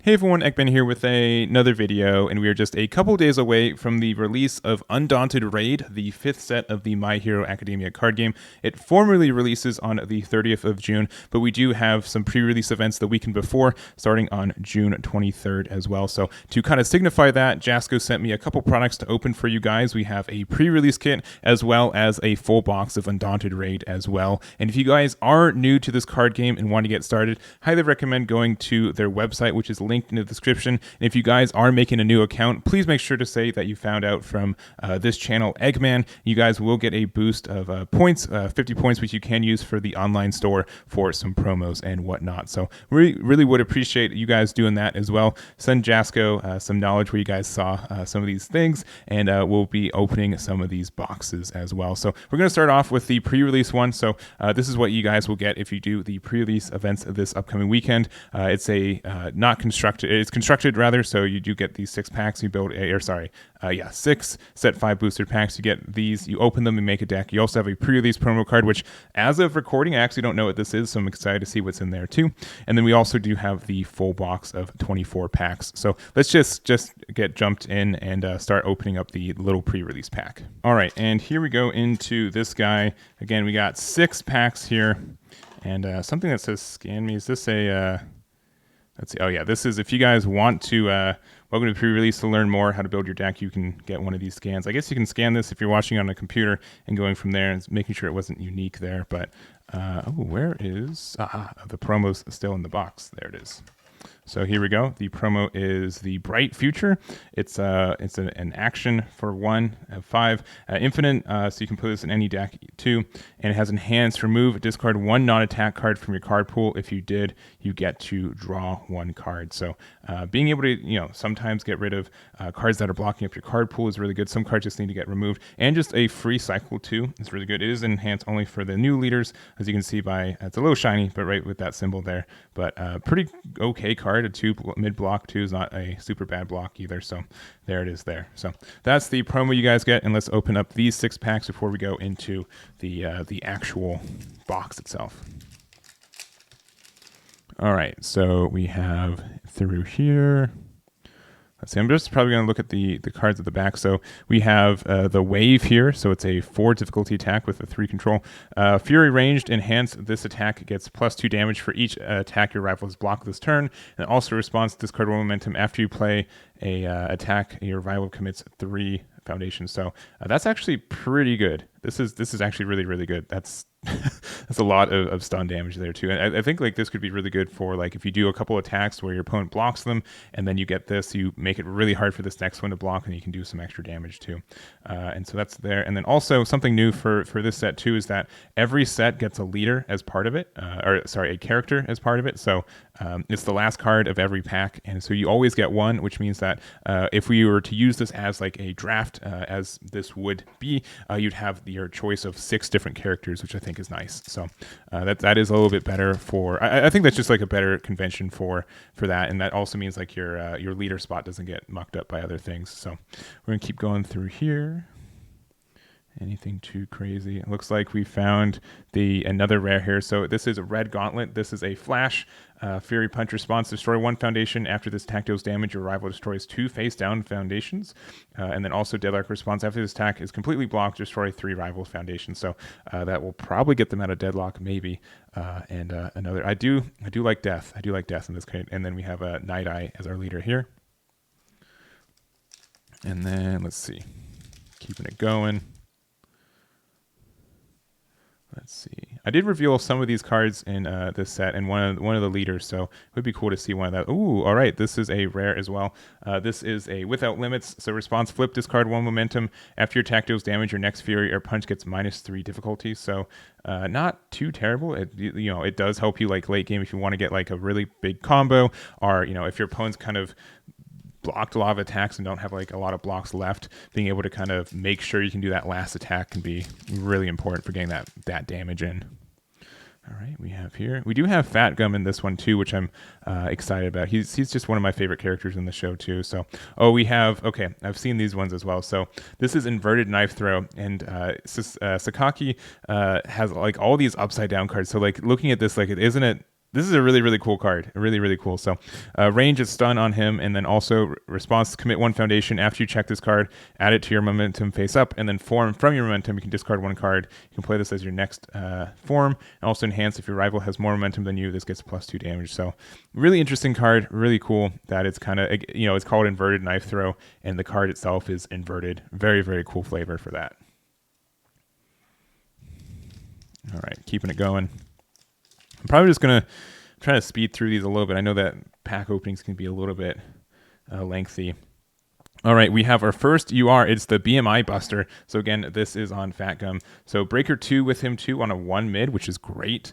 Hey everyone, Egman here with another video, and we are just a couple days away from the release of Undaunted Raid, the 5th set of the My Hero Academia card game. It formally releases on the 30th of June, but we do have some pre-release events the weekend before, starting on June 23rd as well. So to kind of signify that, Jasco sent me a couple products to open for you guys. We have a pre-release kit as well as a full box of Undaunted Raid as well. And if you guys are new to this card game and want to get started, highly recommend going to their website, which is linked in the description. And if you guys are making a new account, please make sure to say that you found out from this channel, Egman. You guys will get a boost of points, 50 points, which you can use for the online store for some promos and whatnot. So we really would appreciate you guys doing that as well. Send Jasco some knowledge where you guys saw some of these things, and we'll be opening some of these boxes as well. So we're going to start off with the pre-release one. So this is what you guys will get if you do the pre-release events of this upcoming weekend. It's a not constructed, it's constructed rather, so you do get these 6 packs. You build a, 6 set 5 booster packs. You get these, you open them and make a deck. You also have a pre-release promo card, which as of recording, I actually don't know what this is, so I'm excited to see what's in there too. And then we also do have the full box of 24 packs. So let's just get jumped in and start opening up the little pre-release pack. All right, and here we go into this guy. Again, we got 6 packs here, and something that says scan me. Is this a... let's see. Oh yeah, this is if you guys want to welcome to the pre-release to learn more how to build your deck. You can get one of these scans. I guess you can scan this if you're watching on a computer and going from there and making sure it wasn't unique there. But where is the promo's still in the box? There it is. So here we go. The promo is the Bright Future. It's an action for 1 of 5, infinite. So you can put this in any deck too, and it has enhanced. Remove, discard 1 non-attack card from your card pool. If you did, you get to draw 1 card. So being able to sometimes get rid of cards that are blocking up your card pool is really good. Some cards just need to get removed, and just a free cycle too is really good. It is enhanced only for the new leaders, as you can see by it's a little shiny, but right with that symbol there. But pretty okay card. A 2 mid block 2 is not a super bad block either, so there it is there. So that's the promo you guys get, and let's open up these 6 packs before we go into the actual box itself. All right, so we have through here. Let's see, I'm just probably going to look at the cards at the back. So we have the Wave here. So it's a 4 difficulty attack with a 3 control. Fury ranged, enhanced. This attack gets +2 damage for each attack your rival has blocked this turn. And it also responds to discard 1 momentum after you play a attack. Your rival commits 3 foundations. So that's actually pretty good. This is actually really, really good. That's that's a lot of stun damage there too. And I think like this could be really good for like if you do a couple attacks where your opponent blocks them, and then you get this, you make it really hard for this next one to block, and you can do some extra damage too. And so that's there. And then also something new for this set too is that every set gets a leader as part of it, a character as part of it. So it's the last card of every pack, and so you always get one, which means that if we were to use this as like a draft, as this would be, you'd have your choice of 6 different characters, which I think is nice. So that is a little bit better for. I think that's just like a better convention for that, and that also means like your leader spot doesn't get mucked up by other things. So we're gonna keep going through here. Anything too crazy? It looks like we found another rare here. So this is a Red Gauntlet. This is a flash. Fury Punch response. Destroy 1 foundation. After this attack deals damage, your rival destroys 2 face-down foundations. And then also Deadlock response. After this attack is completely blocked, destroy 3 rival foundations. So that will probably get them out of deadlock, maybe. And another. I do like Death. I do like Death in this case. And then we have Night Eye as our leader here. And then let's see. Keeping it going. Let's see. I did reveal some of these cards in this set, and one of the leaders, so it would be cool to see one of that. Ooh, all right. This is a rare as well. This is a Without Limits. So response: flip, discard 1 momentum. After your attack deals damage, your next Fury or Punch gets -3 difficulty. So not too terrible. It does help you like late game if you want to get like a really big combo, or if your opponent's kind of blocked a lot of attacks and don't have like a lot of blocks left, being able to kind of make sure you can do that last attack can be really important for getting that damage in. All right, we do have Fat Gum in this one too, which I'm excited about. He's just one of my favorite characters in the show too. So I've seen these ones as well. So this is Inverted Knife Throw, and Sakaki has like all these upside down cards. So like looking at this, like isn't it This is a really, really cool card. Really, really cool. So, range is stun on him, and then also response commit one foundation. After you check this card, add it to your momentum face up, and then form from your momentum. You can discard one card. You can play this as your next form, and also enhance if your rival has more momentum than you. This gets +2 damage. So, really interesting card. Really cool that it's kind of, it's called inverted knife throw, and the card itself is inverted. Very, very cool flavor for that. All right, keeping it going. I'm probably just going to try to speed through these a little bit. I know that pack openings can be a little bit lengthy. All right, we have our first UR. It's the BMI Buster. So again, this is on Fat Gum. So Breaker 2 with him too on a 1 mid, which is great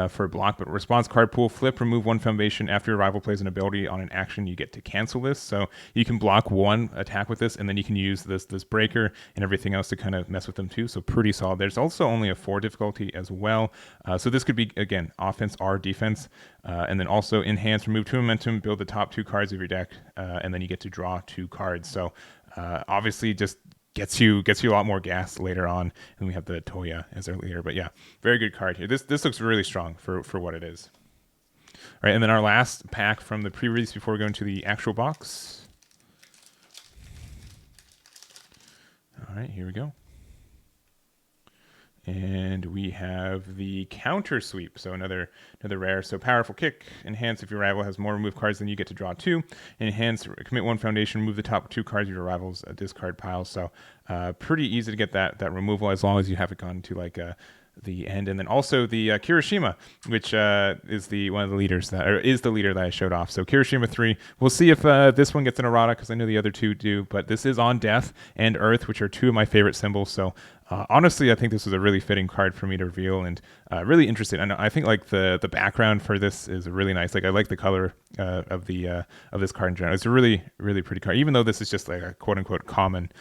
for a block. But response card pool, flip, remove one foundation. After your rival plays an ability on an action, you get to cancel this. So you can block one attack with this, and then you can use this Breaker and everything else to kind of mess with them too. So pretty solid. There's also only a 4 difficulty as well. So this could be, again, offense or defense. And then also enhance, remove 2 momentum, build the top 2 cards of your deck, and then you get to draw 2 cards. So obviously just gets you a lot more gas later on. And we have the Toya as our leader. But yeah, very good card here. This looks really strong for what it is. All right, and then our last pack from the pre-release before we go into the actual box. All right, here we go. And we have the counter sweep, so another rare. So powerful kick, enhance if your rival has more removed cards than you get to draw 2. Enhance, commit 1 foundation, remove the top 2 cards of your rival's discard pile. So pretty easy to get that removal as long as you haven't gone to like the end. And then also the Kirishima, which is the leader that I showed off. So Kirishima 3. We'll see if this one gets an errata because I know the other 2 do, but this is on Death and Earth, which are 2 of my favorite symbols. So honestly, I think this was a really fitting card for me to reveal, and really interested. I think like the background for this is really nice. Like I like the color of this card in general. It's a really, really pretty card, even though this is just like a quote unquote common.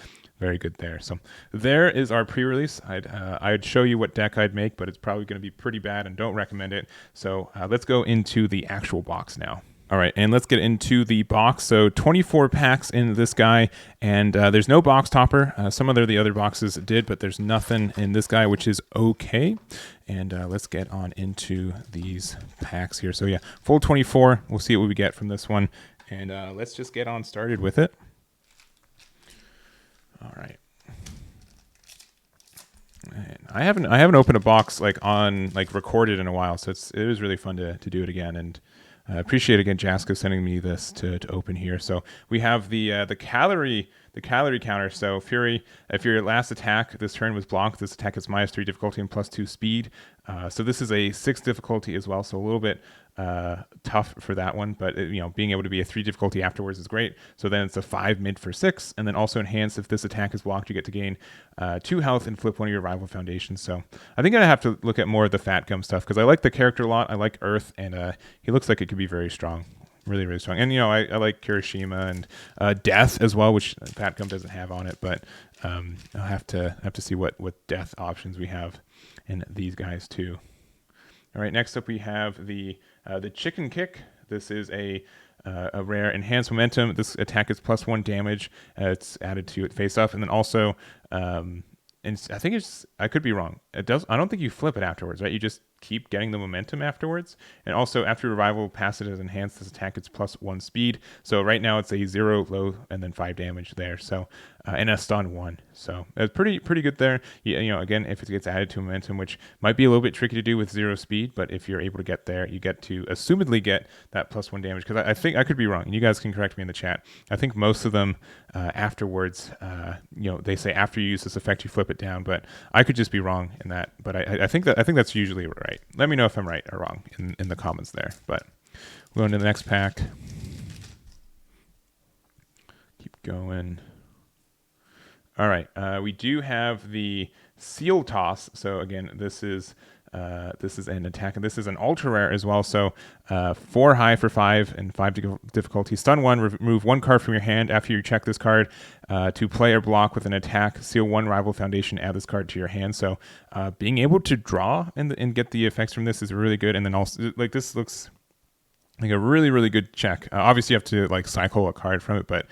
Very good there. So there is our pre-release. I'd show you what deck I'd make, but it's probably going to be pretty bad and don't recommend it. So let's go into the actual box now. All right, and let's get into the box. So 24 packs in this guy, and there's no box topper. Some of the other boxes did, but there's nothing in this guy, which is okay. And let's get on into these packs here. So yeah, full 24. We'll see what we get from this one, and let's just get on started with it. All right. And I haven't opened a box like recorded in a while, so it was really fun to do it again. And I appreciate again Jasco sending me this to open here. So we have the calorie counter. So Fury, if your last attack this turn was blocked, this attack is -3 difficulty and +2 speed. So this is a 6 difficulty as well, so a little bit tough for that one, but being able to be a 3 difficulty afterwards is great. So then it's a 5 mid for 6, and then also enhance if this attack is blocked, you get to gain 2 health and flip one of your rival foundations. So I think I have to look at more of the Fat Gum stuff because I like the character a lot. I like Earth, and he looks like it could be very strong. Really, really strong. And I like Kirishima and Death as well, which Fat Gum doesn't have on it, but I'll have to see what Death options we have in these guys too. All right, next up we have the Chicken Kick. This is a rare enhanced momentum. This attack is +1 damage. It's added to it face up, and then also, and I think I could be wrong. It does. I don't think you flip it afterwards, right? You just keep getting the momentum afterwards. And also after revival, pass it as enhanced. This attack it's +1 speed. So right now it's a 0 low and then 5 damage there. So and a stun 1. So it's pretty good there. Again, if it gets added to momentum, which might be a little bit tricky to do with 0 speed, but if you're able to get there, you get to assumedly get that +1 damage. Because I think I could be wrong, and you guys can correct me in the chat. I think most of them afterwards, they say after you use this effect, you flip it down, but I could just be wrong in that. But I think that's usually right. Let me know if I'm right or wrong in the comments there. But we'll go into the next pack. Keep going. All right, we do have the Seal Toss. So again, this is an attack, and this is an ultra rare as well. So 4 high for 5 and 5 difficulty. Stun 1, remove 1 card from your hand after you check this card to play or block with an attack. Seal 1 rival foundation, add this card to your hand. So being able to draw and get the effects from this is really good. And then also, like, this looks like a really, really good check. Obviously, you have to like cycle a card from it, but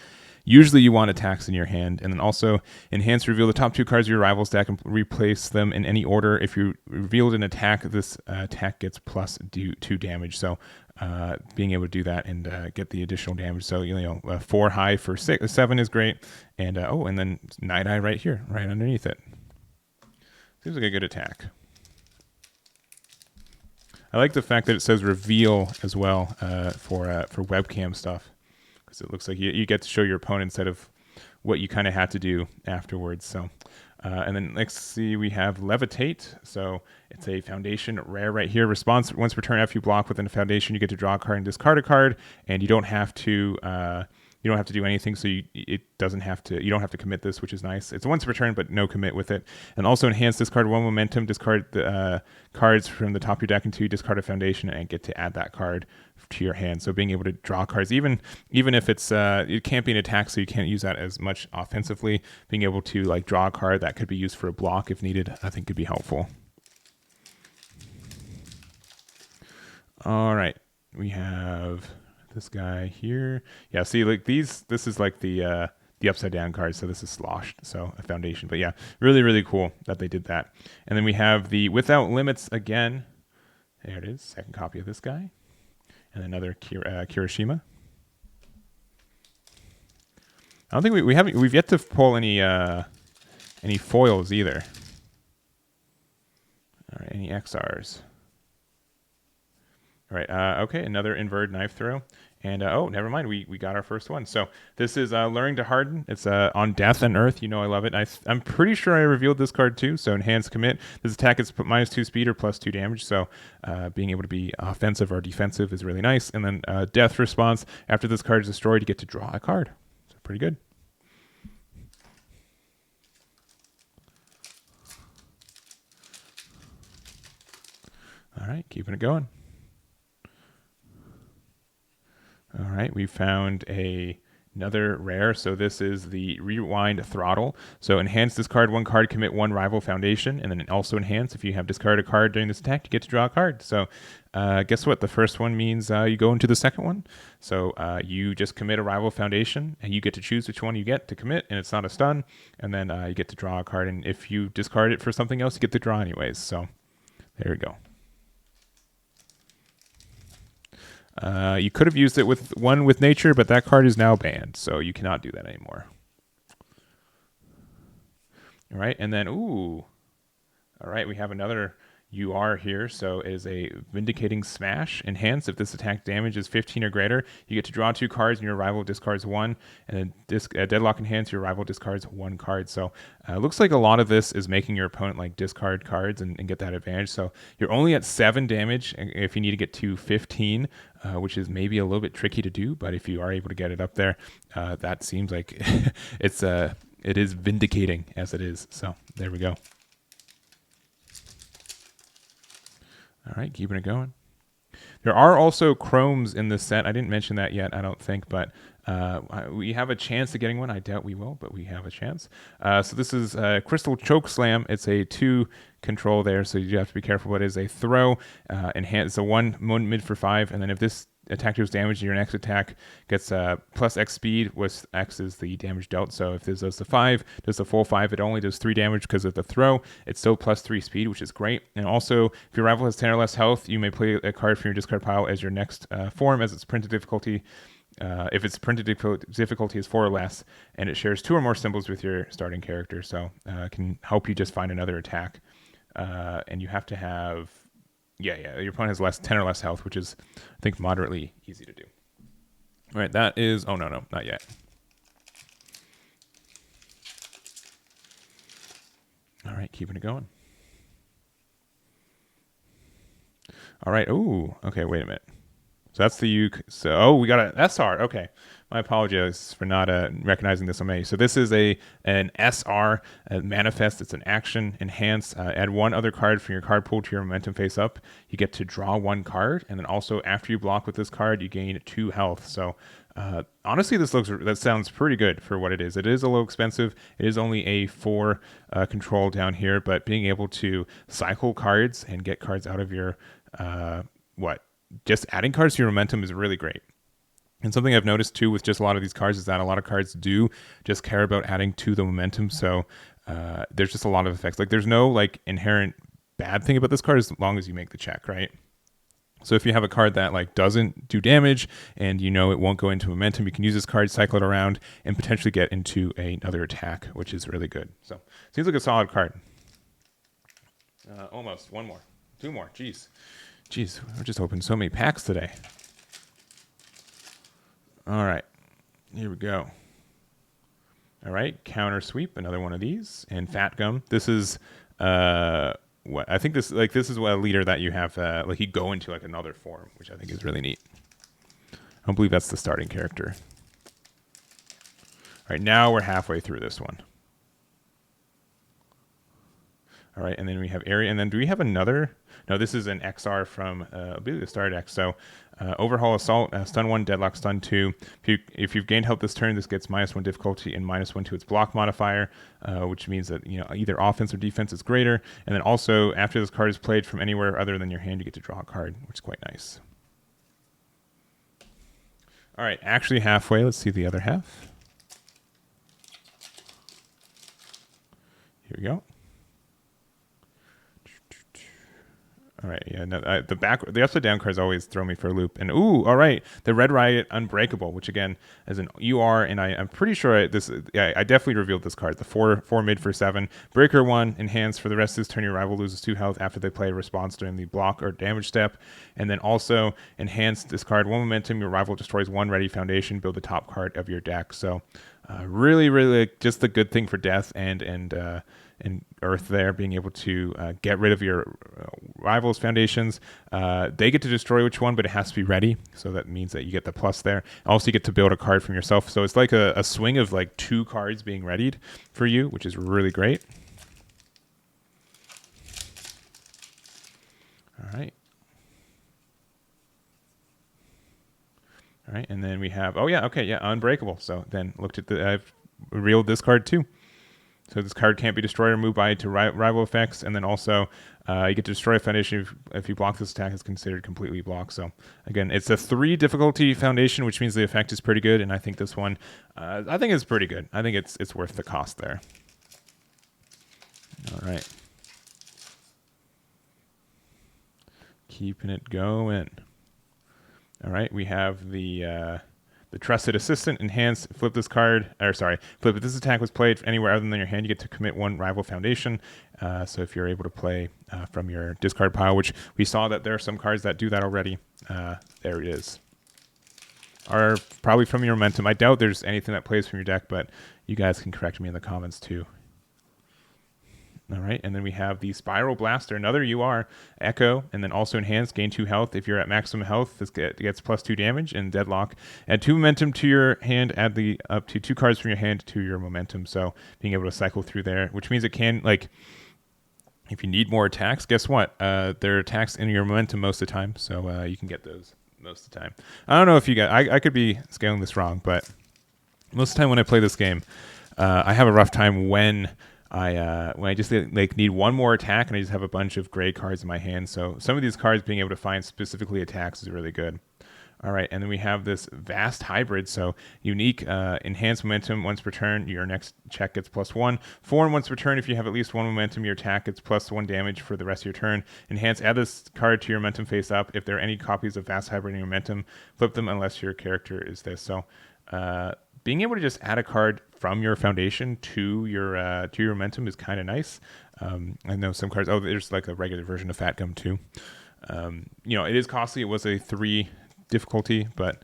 Usually you want attacks in your hand. And then also enhance, reveal the top 2 cards of your rival stack and replace them in any order. If you revealed an attack, this attack gets plus 2 damage. So being able to do that and get the additional damage. So 4 high for 7 is great. And and then Night Eye right here, right underneath it. Seems like a good attack. I like the fact that it says reveal as well for webcam stuff, because it looks like you get to show your opponent instead of what you kind of had to do afterwards. So, and then let's see, we have Levitate. So it's a foundation rare right here. Response: once per turn, after you block within a foundation, you get to draw a card and discard a card, and you don't have to. You don't have to do anything, so you don't have to commit this, which is nice. It's once per turn, but no commit with it. And also enhance, discard 1 momentum, discard the cards from the top of your deck until you discard a foundation and get to add that card to your hand. So being able to draw cards, even if it can't be an attack, so you can't use that as much offensively. Being able to like draw a card that could be used for a block if needed, I think could be helpful. All right, we have this guy here. Yeah, see, like this is like the upside down card, so this is sloshed, so a foundation. But yeah, really, really cool that they did that. And then we have the Without Limits again. There it is, second copy of this guy. And another Kirishima. I don't think we've yet to pull any foils either. All right, any XRs. All right, okay, another inverted knife throw. And, never mind, we got our first one. So this is Luring to Harden. It's on Death and Earth. You know I love it. I'm pretty sure I revealed this card too, so Enhance Commit. This attack is -2 speed or +2 damage, so being able to be offensive or defensive is really nice. And then Death Response, after this card is destroyed, you get to draw a card. So pretty good. All right, keeping it going. All right, we found another rare. So this is the Rewind Throttle. So enhance, discard 1 card, commit 1 rival foundation, and then also enhance, if you have discarded a card during this attack, you get to draw a card. So guess what? The first one means you go into the second one. So you just commit a rival foundation, and you get to choose which one you get to commit, and it's not a stun. And then you get to draw a card, and if you discard it for something else, you get to draw anyways. So there we go. You could have used it with nature, but that card is now banned, so you cannot do that anymore. All right, and then, all right, we have another UR here. So is a Vindicating Smash. Enhance, if this attack damage is 15 or greater, you get to draw 2 cards and your rival discards 1. And then Deadlock Enhance, your rival discards 1 card. So looks like a lot of this is making your opponent like discard cards and get that advantage. So you're only at 7 damage if you need to get to 15, which is maybe a little bit tricky to do. But if you are able to get it up there, that seems like it is vindicating as it is. So there we go. All right, keeping it going. There are also chromes in this set. I didn't mention that yet, I don't think, but we have a chance of getting one. I doubt we will, but we have a chance. So this is Crystal Choke Slam. It's a 2 control there, so you have to be careful. But it is a throw. It's a 1 mid for 5, and then if this attack deals damage, your next attack gets plus X speed, with X is the damage dealt. So if this does the 5, does the full 5, it only does 3 damage because of the throw. It's still plus 3 speed, which is great. And also, if your rival has 10 or less health, you may play a card from your discard pile as your next form, as its printed difficulty. If its printed difficulty is 4 or less, and it shares 2 or more symbols with your starting character, so it can help you just find another attack. And you have to have, your opponent has 10 or less health, which is, I think, moderately easy to do. All right, that is, oh, no, not yet. All right, keeping it going. All right, ooh, okay, wait a minute. So that's the U. So, we got an SR. Okay. My apologies for not recognizing this on me. So this is an SR manifest. It's an action. Enhance. Add 1 other card from your card pool to your momentum face up. You get to draw 1 card, and then also after you block with this card, you gain 2 health. So honestly, that sounds pretty good for what it is. It is a little expensive. It is only a 4 control down here, but being able to cycle cards and get cards out of your just adding cards to your momentum is really great. And something I've noticed too with just a lot of these cards is that a lot of cards do just care about adding to the momentum. So there's just a lot of effects. Like there's no like inherent bad thing about this card as long as you make the check, right? So if you have a card that like doesn't do damage and you know it won't go into momentum, you can use this card, cycle it around, and potentially get into another attack, which is really good. So seems like a solid card. Almost. One more. Two more. Jeez, we're just opening so many packs today. All right. Here we go. All right. Counter Sweep, another one of these. And Fat Gum. This is what I think this is what a leader that you have like you go into like another form, which I think is really neat. I don't believe that's the starting character. All right, now we're halfway through this one. All right, and then we have area, and then do we have another? No, this is an XR from I believe the Star deck. So Overhaul Assault, Stun 1, Deadlock, Stun 2. If you've gained health this turn, this gets -1 difficulty and -1 to its block modifier, which means that either offense or defense is greater. And then also, after this card is played from anywhere other than your hand, you get to draw a card, which is quite nice. All right, actually halfway. Let's see the other half. Here we go. All right, yeah, no, the upside down cards always throw me for a loop. And ooh, all right, the Red Riot Unbreakable, which again is an UR, and I'm pretty sure I definitely revealed this card. The 4 mid for 7 breaker 1 enhance for the rest of this turn. Your rival loses 2 health after they play a response during the block or damage step, and then also enhance this card 1 momentum. Your rival destroys 1 ready foundation. Build the top card of your deck. So really just the good thing for death and Earth there, being able to get rid of your rivals' foundations. They get to destroy which one, but it has to be ready. So that means that you get the plus there. Also, you get to build a card from yourself. So it's like a swing of like 2 cards being readied for you, which is really great. All right. All right, and then we have, Unbreakable. So then I've revealed this card too. So this card can't be destroyed or moved by to rival effects, and then also you get to destroy a foundation if you block this attack. Is considered completely blocked. So again, it's a 3 difficulty foundation, which means the effect is pretty good, and I think this one, I think it's pretty good. I think it's worth the cost there. All right, keeping it going. All right, we have the Trusted Assistant, enhance, flip this card, flip if this attack was played anywhere other than your hand, you get to commit 1 rival foundation. So if you're able to play from your discard pile, which we saw that there are some cards that do that already, there it is. Or probably from your momentum. I doubt there's anything that plays from your deck, but you guys can correct me in the comments too. All right, and then we have the Spiral Blaster, another UR, Echo, and then also enhance, gain 2 health. If you're at maximum health, this gets +2 damage, and Deadlock. Add 2 momentum to your hand, add up to 2 cards from your hand to your momentum, so being able to cycle through there, which means it can, like, if you need more attacks, guess what? There are attacks in your momentum most of the time, so you can get those most of the time. I don't know if you guys, I could be scaling this wrong, but most of the time when I play this game, I have a rough time when I just like need 1 more attack and I just have a bunch of gray cards in my hand. So some of these cards being able to find specifically attacks is really good. All right, and then we have this Vast Hybrid. So unique, enhanced momentum once per turn. Your next check gets +1. Foreign once per turn. If you have at least 1 momentum, your attack gets +1 damage for the rest of your turn. Enhance, add this card to your momentum face up. If there are any copies of Vast Hybrid in your momentum, flip them unless your character is this. So being able to just add a card from your foundation to your momentum is kind of nice. I know some cards. Oh, there's like a regular version of Fat Gum too. It is costly. It was a 3 difficulty, but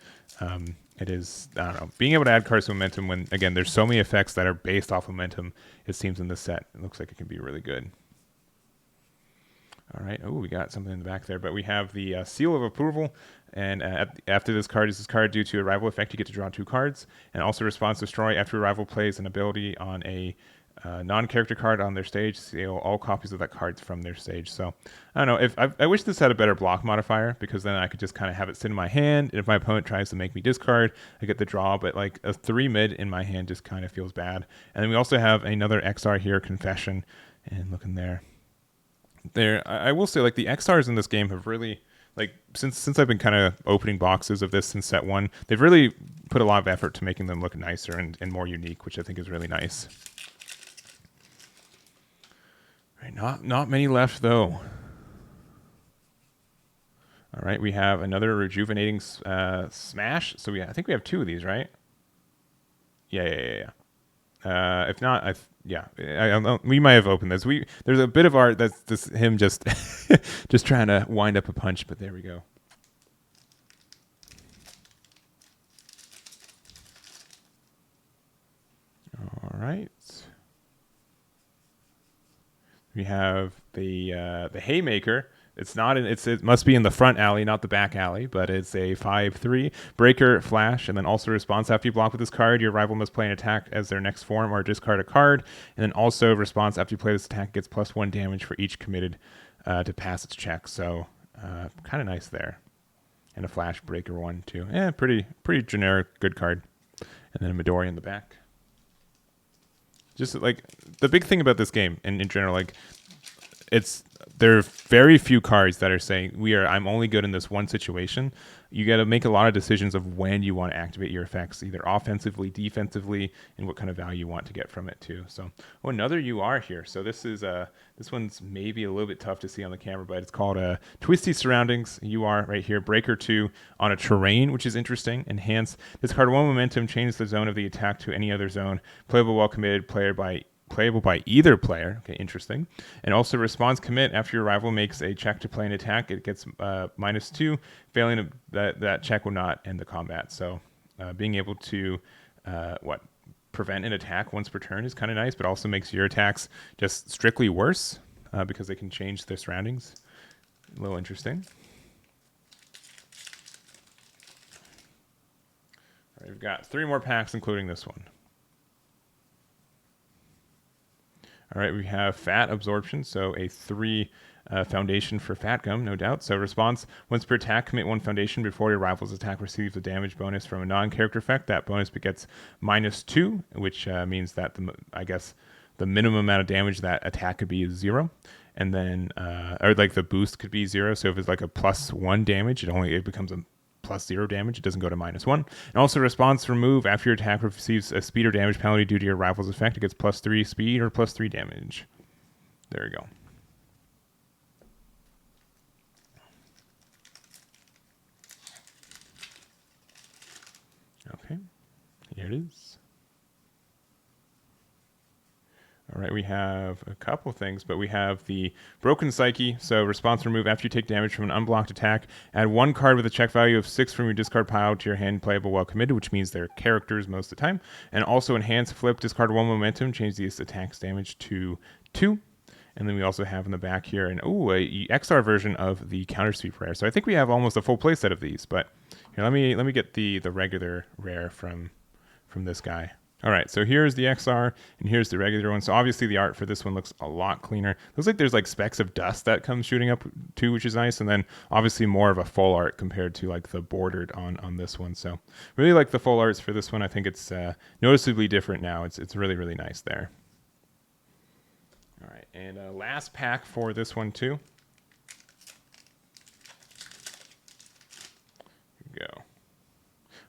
it is, I don't know, being able to add cards to momentum when, again, there's so many effects that are based off momentum, it seems in this set. It looks like it can be really good. All right. Oh, we got something in the back there, but we have the Seal of Approval. And after this card is this card due to a rival effect, you get to draw 2 cards. And also response destroy after a rival plays an ability on a non-character card on their stage, seal all copies of that card from their stage. So I don't know, I wish this had a better block modifier, because then I could just kind of have it sit in my hand. And if my opponent tries to make me discard, I get the draw. But like a 3 mid in my hand just kind of feels bad. And then we also have another XR here, Confession, and looking there. I will say, like, the XRs in this game have really, like since I've been kind of opening boxes of this since set 1, they've really put a lot of effort to making them look nicer and more unique, which I think is really nice. All right, not many left though. All right, we have another rejuvenating smash. So I think we have 2 of these, right? Yeah. If not, we might have opened this. There's a bit of art that's just him just just trying to wind up a punch, but there we go. All right. We have the haymaker. It's not in, it must be in the front alley, not the back alley, but it's a 5/3 breaker flash, and then also response after you block with this card. Your rival must play an attack as their next form or discard a card, and then also response after you play this attack gets +1 damage for each committed to pass its check. So kind of nice there, and a flash breaker one too. Yeah, pretty generic, good card, and then a Midori in the back. Just like the big thing about this game, and in general, like there are very few cards that are saying I'm only good in this one situation. You got to make a lot of decisions of when you want to activate your effects, either offensively, defensively, and what kind of value you want to get from it too. So, another UR here. So this one's maybe a little bit tough to see on the camera, but it's called Twisty Surroundings UR right here. Breaker 2 on a terrain, which is interesting. Enhance. Discard 1 momentum, change the zone of the attack to any other zone. Playable while committed, playable by either player. Okay, interesting. And also response commit after your rival makes a check to play an attack. It gets -2. Failing that check will not end the combat. So being able to prevent an attack once per turn is kind of nice, but also makes your attacks just strictly worse because they can change their surroundings. A little interesting. All right, we've got 3 more packs, including this one. All right, we have Fat Absorption, so a 3 foundation for Fat Gum, no doubt. So response, once per attack, commit 1 foundation before your rival's attack receives a damage bonus from a non-character effect. That bonus gets -2, which means that the minimum amount of damage that attack could be is 0. And then, or like the boost could be 0. So if it's like a +1 damage, it becomes a +0 damage. It doesn't go to -1. And also response remove after your attack receives a speed or damage penalty due to your rival's effect. It gets +3 speed or +3 damage. There we go. Okay, here it is. All right, we have a couple things, but we have the Broken Psyche. So response remove after you take damage from an unblocked attack. Add 1 card with a check value of 6 from your discard pile to your hand playable while committed, which means they're characters most of the time. And also enhance flip, discard 1 momentum, change the attack's damage to 2. And then we also have in the back here a XR version of the counter sweep rare. So I think we have almost a full play set of these, but here, let me get the regular rare from this guy. All right, so here's the XR, and here's the regular one. So obviously the art for this one looks a lot cleaner. Looks like there's like specks of dust that come shooting up too, which is nice. And then obviously more of a full art compared to like the bordered on this one. So really like the full arts for this one. I think it's noticeably different now. It's really, really nice there. All right, and last pack for this one too. Here we go.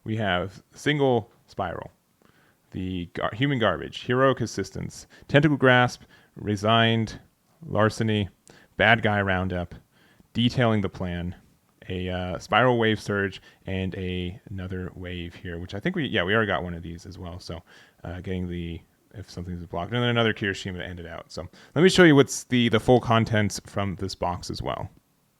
We have single spiral. The human garbage, heroic assistance, tentacle grasp, resigned, larceny, bad guy roundup, detailing the plan, a spiral wave surge, and another wave here, which I think we already got one of these as well. So getting if something's blocked, and then another Kirishima to end it out. So let me show you what's the full contents from this box as well.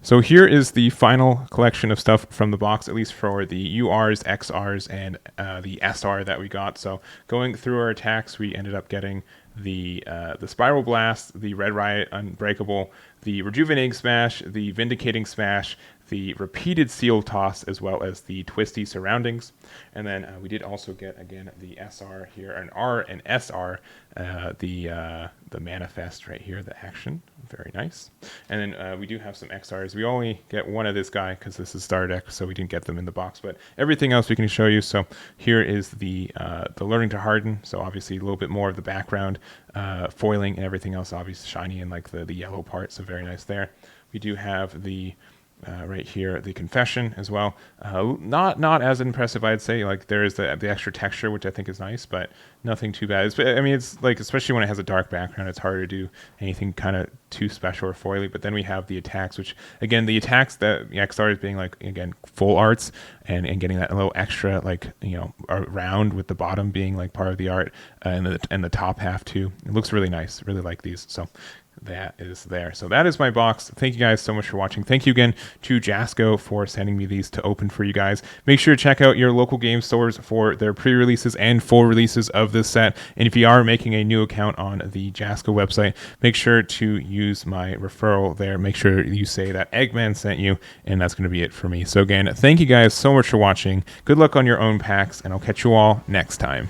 So here is the final collection of stuff from the box, at least for the URs, XRs, and the SR that we got. So going through our attacks, we ended up getting the Spiral Blast, the Red Riot Unbreakable, the Rejuvenating Smash, the Vindicating Smash, the Repeated Seal Toss, as well as the Twisty Surroundings. And then we did also get, again, the SR here, an R and SR, the Manifest right here, the action. Very nice. And then we do have some XRs. We only get one of this guy because this is Star Deck, so we didn't get them in the box. But everything else we can show you. So here is the Learning to Harden. So obviously a little bit more of the background foiling, and everything else obviously shiny in like the yellow part. So very nice there. We do have the right here, the confession as well. Not as impressive, I'd say. Like there is the extra texture, which I think is nice, but nothing too bad. I mean, it's like, especially when it has a dark background, it's harder to do anything kind of too special or foily. But then we have the attacks, which again, the attacks that the X art is being like, again, full arts and getting that little extra, like, round with the bottom being like part of the art, and the top half too. It looks really nice. Really like these. So that is there. So that is my box. Thank you guys so much for watching. Thank you again to Jasco for sending me these to open for you guys. Make sure to check out your local game stores for their pre-releases and full releases of this set. And if you are making a new account on the Jasco website, make sure to use my referral there. Make sure you say that Egman sent you, and that's going to be it for me. So again, thank you guys so much for watching. Good luck on your own packs, and I'll catch you all next time.